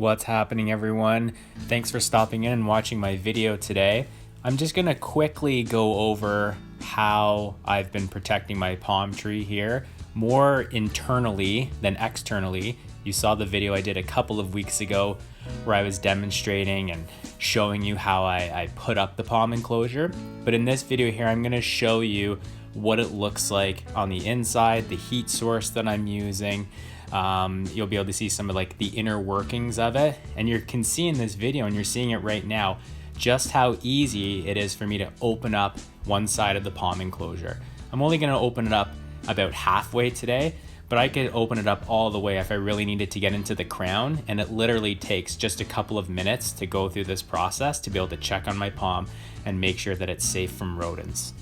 What's happening, everyone? Thanks for stopping in and watching my video today. I'm just gonna quickly go over how I've been protecting my palm tree here, more internally than externally. You saw the video I did a couple of weeks ago where I was demonstrating and showing you how I put up the palm enclosure. But in this video here, I'm gonna show you what it looks like on the inside, the heat source that I'm using. You'll be able to see some of like the inner workings of it, and you can see in this video, and you're seeing it right now, just how easy it is for me to open up one side of the palm enclosure. I'm only going to open it up about halfway today, but I could open it up all the way if I really needed to get into the crown, and it literally takes just a couple of minutes to go through this process to be able to check on my palm and make sure that it's safe from rodents.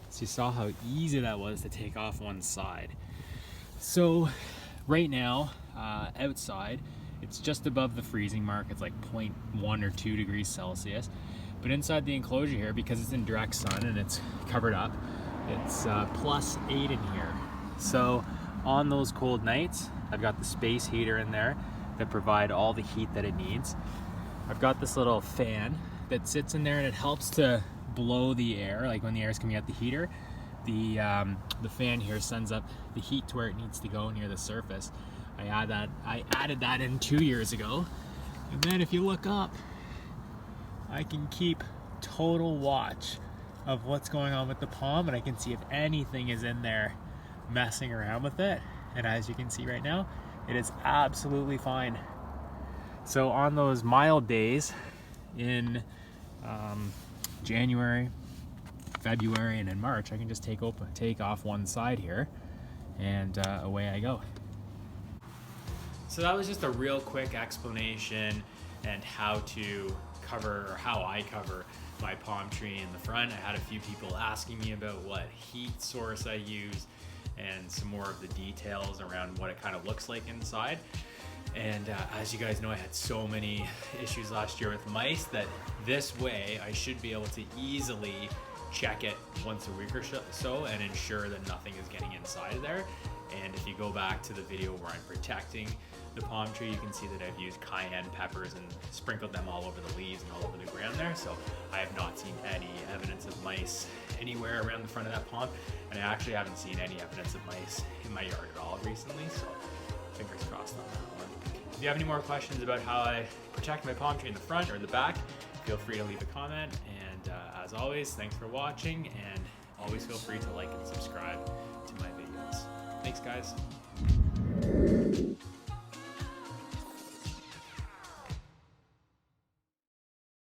So you saw how easy that was to take off one side. So right now, outside, it's just above the freezing mark. It's like 0.1 or 2 degrees Celsius. But inside the enclosure here, because it's in direct sun and it's covered up, it's +8 in here. So on those cold nights, I've got the space heater in there that provide all the heat that it needs. I've got this little fan that sits in there, and it helps to blow the air, like when the air is coming out the heater. The fan here sends up the heat to where it needs to go near the surface. I added that in 2 years ago, and then if you look up, I can keep total watch of what's going on with the palm, and I can see if anything is in there messing around with it. And as you can see right now, it is absolutely fine. So on those mild days in January, February, and in March, I can just take off one side here, and away I go. So that was just a real quick explanation and how to cover, or how I cover my palm tree in the front. I had a few people asking me about what heat source I use and some more of the details around what it kind of looks like inside. And as you guys know, I had so many issues last year with mice that this way I should be able to easily check it once a week or so and ensure that nothing is getting inside of there. And if you go back to the video where I'm protecting the palm tree, you can see that I've used cayenne peppers and sprinkled them all over the leaves and all over the ground there. So I have not seen any evidence of mice anywhere around the front of that palm. And I actually haven't seen any evidence of mice in my yard at all recently. So fingers crossed on that one. If you have any more questions about how I protect my palm tree in the front or the back, feel free to leave a comment. And as always, thanks for watching, and always feel free to like and subscribe to my videos. Thanks, guys.